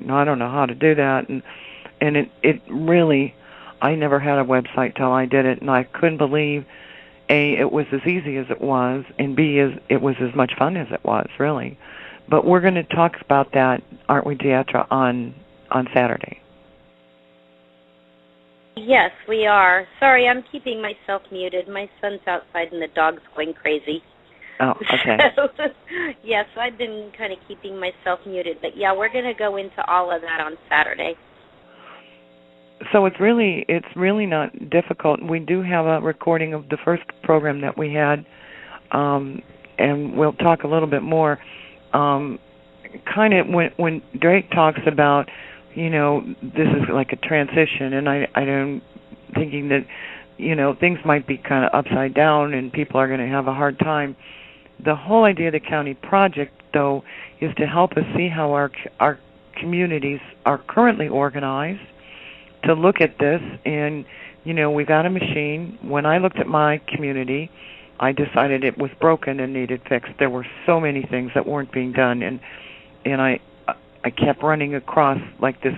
No, I don't know how to do that, and it really, I never had a website till I did it, and I couldn't believe A, it was as easy as it was, and B, it was as much fun as it was, really. But we're going to talk about that, aren't we, Dietra, on Saturday? Yes, we are. Sorry, I'm keeping myself muted. My son's outside and the dog's going crazy. Oh, okay. So, yes, I've been kind of keeping myself muted. But, yeah, we're going to go into all of that on Saturday. So it's really not difficult. We do have a recording of the first program that we had, and we'll talk a little bit more. Kind of when Drake talks about, this is like a transition, and I'm thinking that, things might be kind of upside down and people are going to have a hard time. The whole idea of the county project, though, is to help us see how our communities are currently organized, to look at this, and, we got a machine. When I looked at my community, I decided it was broken and needed fixed. There were so many things that weren't being done, and I kept running across like this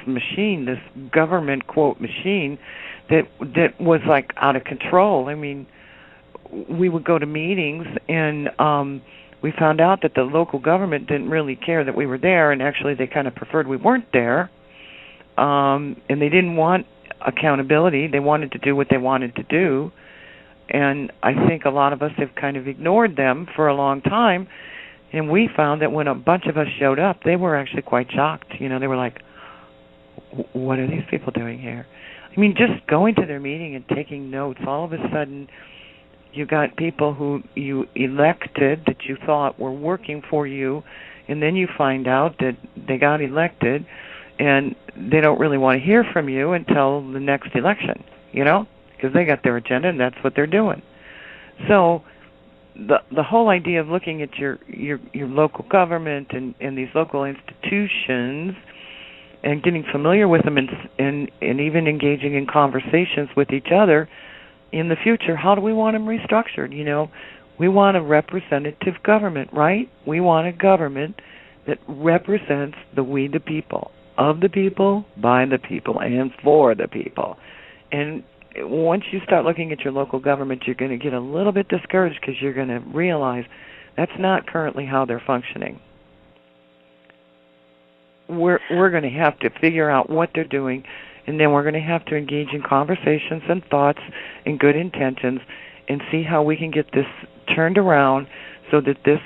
machine, this government quote machine that was like out of control. I mean, we would go to meetings and we found out that the local government didn't really care that we were there, and actually they kind of preferred we weren't there. And they didn't want accountability. They wanted to do what they wanted to do. And I think a lot of us have kind of ignored them for a long time. And we found that when a bunch of us showed up, they were actually quite shocked. They were like, what are these people doing here? I mean, just going to their meeting and taking notes, all of a sudden you got people who you elected that you thought were working for you, and then you find out that they got elected and they don't really want to hear from you until the next election, because they got their agenda and that's what they're doing. So the whole idea of looking at your local government and these local institutions and getting familiar with them and even engaging in conversations with each other in the future, how do we want them restructured? We want a representative government, right? We want a government that represents we the people, of the people, by the people, and for the people. And once you start looking at your local government, you're going to get a little bit discouraged because you're going to realize that's not currently how they're functioning. We're going to have to figure out what they're doing, and then we're going to have to engage in conversations and thoughts and good intentions and see how we can get this turned around so that this,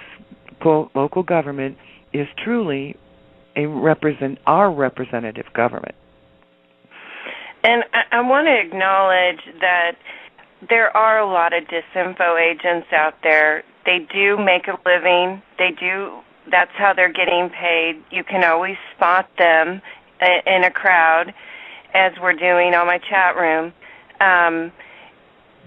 quote, local government is truly our representative government. And I want to acknowledge that there are a lot of disinfo agents out there. They do make a living. That's how they're getting paid. You can always spot them in a crowd, as we're doing on my chat room.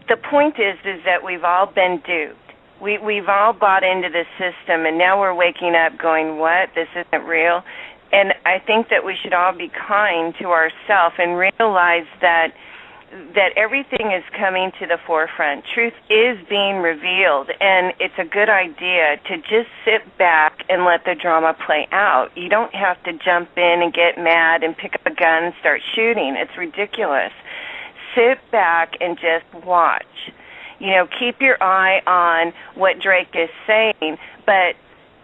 The point is that we've all been duped. We've all bought into this system, and now we're waking up going, what? This isn't real? And I think that we should all be kind to ourselves and realize that everything is coming to the forefront. Truth is being revealed, and it's a good idea to just sit back and let the drama play out. You don't have to jump in and get mad and pick up a gun and start shooting. It's ridiculous. Sit back and just watch. Keep your eye on what Drake is saying, but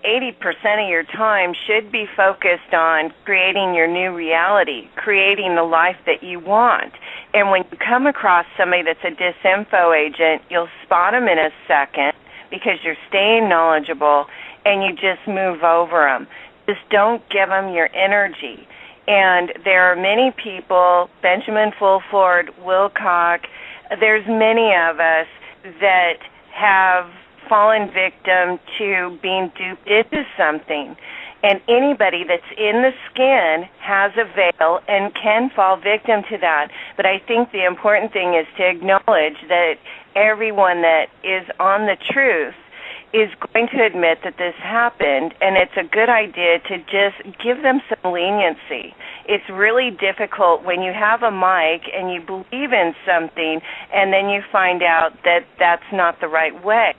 80% of your time should be focused on creating your new reality, creating the life that you want. And when you come across somebody that's a disinfo agent, you'll spot them in a second because you're staying knowledgeable, and you just move over them. Just don't give them your energy. And there are many people, Benjamin Fulford, Wilcock, there's many of us that have fallen victim to being duped into something. And anybody that's in the skin has a veil and can fall victim to that. But I think the important thing is to acknowledge that everyone that is on the truth is going to admit that this happened, and it's a good idea to just give them some leniency. It's really difficult when you have a mic and you believe in something and then you find out that that's not the right way.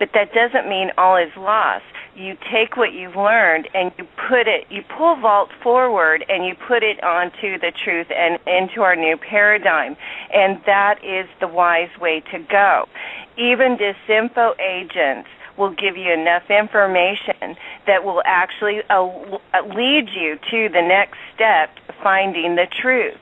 but that doesn't mean all is lost. You take what you've learned and you pull vault forward and you put it onto the truth and into our new paradigm. And that is the wise way to go. Even disinfo agents will give you enough information that will actually lead you to the next step, finding the truth.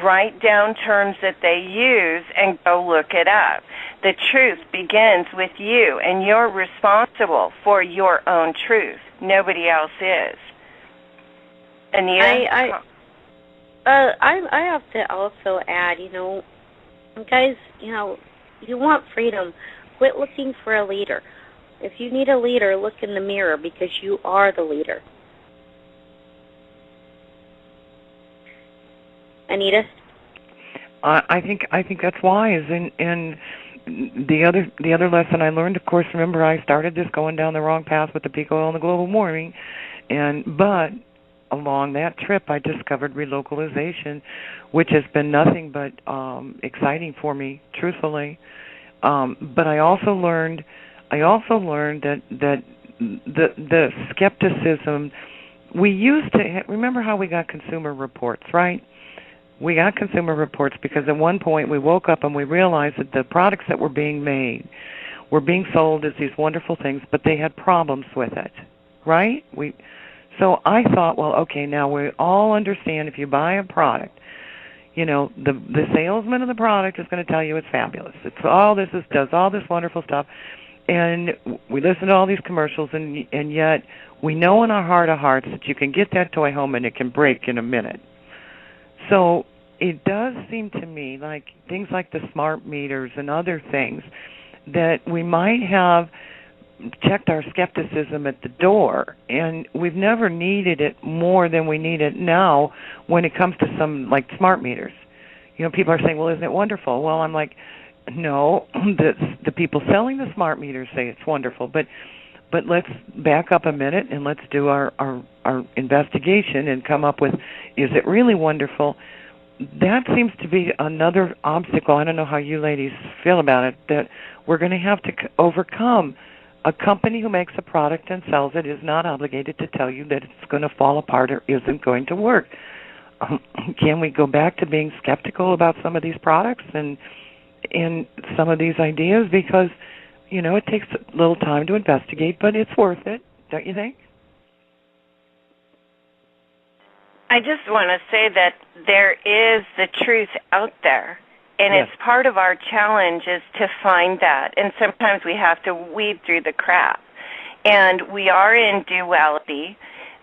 Write down terms that they use and go look it up. The truth begins with you, and you're responsible for your own truth. Nobody else is. Anita? I have to also add, guys, you want freedom. Quit looking for a leader. If you need a leader, look in the mirror because you are the leader. Anita? I think that's wise. And the other lesson I learned, of course, remember I started this going down the wrong path with the peak oil and the global warming, but along that trip I discovered relocalization, which has been nothing but exciting for me, truthfully. But I also learned that the skepticism we used to remember how we got Consumer Reports, right? We got Consumer Reports because at one point we woke up and we realized that the products that were being made were being sold as these wonderful things, but they had problems with it, right? So I thought, well, okay, now we all understand if you buy a product, the salesman of the product is going to tell you it's fabulous. It's all this does all this wonderful stuff, and we listen to all these commercials, and yet we know in our heart of hearts that you can get that toy home and it can break in a minute. So it does seem to me like things like the smart meters and other things that we might have checked our skepticism at the door, and we've never needed it more than we need it now when it comes to some like smart meters. People are saying, well, isn't it wonderful? Well, I'm like, no, the people selling the smart meters say it's wonderful, but let's back up a minute and let's do our investigation and come up with, is it really wonderful? That seems to be another obstacle. I don't know how you ladies feel about it, that we're going to have to overcome. A company who makes a product and sells it is not obligated to tell you that it's going to fall apart or isn't going to work. Can we go back to being skeptical about some of these products and some of these ideas? Because, it takes a little time to investigate, but it's worth it, don't you think? I just want to say that there is the truth out there, and yes. It's part of our challenge is to find that, and sometimes we have to weed through the crap. And we are in duality.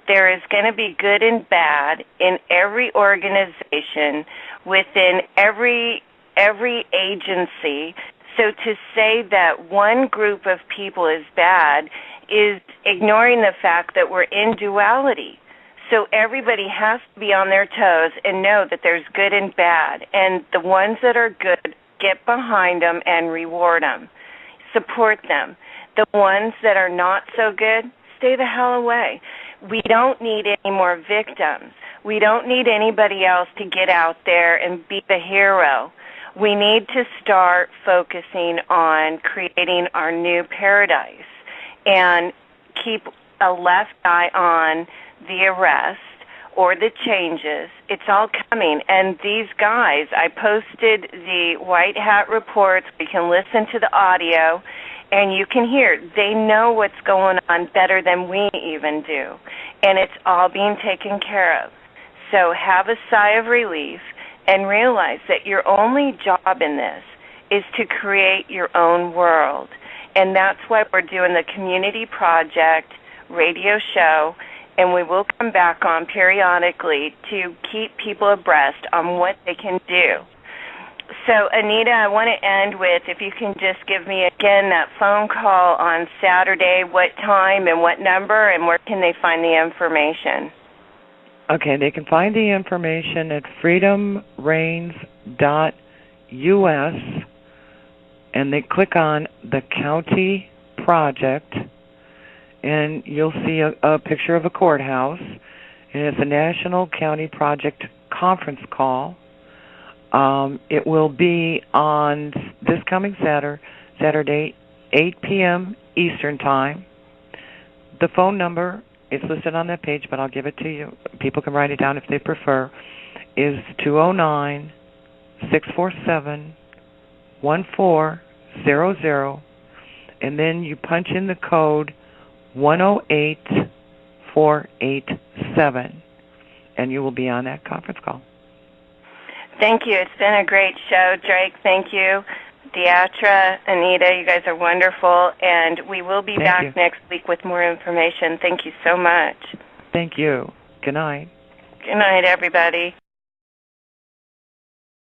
There is going to be good and bad in every organization, within every agency. So to say that one group of people is bad is ignoring the fact that we're in duality. So everybody has to be on their toes and know that there's good and bad. And the ones that are good, get behind them and reward them. Support them. The ones that are not so good, stay the hell away. We don't need any more victims. We don't need anybody else to get out there and be the hero. We need to start focusing on creating our new paradise and keep a left eye on the arrest or the changes. It's all coming. And these guys, I posted the White Hat reports. We can listen to the audio, and you can hear. They know what's going on better than we even do. And it's all being taken care of. So have a sigh of relief and realize that your only job in this is to create your own world. And that's why we're doing the Community Project radio show, and we will come back on periodically to keep people abreast on what they can do. So, Anita, I want to end with, if you can just give me again that phone call on Saturday, what time and what number, and where can they find the information? Okay, they can find the information at freedomreigns.us, and they click on the County Project, and you'll see a picture of a courthouse, and it's a National County Project conference call. It will be on this coming Saturday, 8 p.m. Eastern Time. The phone number is listed on that page, but I'll give it to you. People can write it down if they prefer. Is 209-647-1400, and then you punch in the code 108487, and you will be on that conference call. Thank you. It's been a great show, Drake. Thank you. Deatra, Anita, you guys are wonderful, and we will be back next week with more information. Thank you so much. Thank you. Good night. Good night, everybody.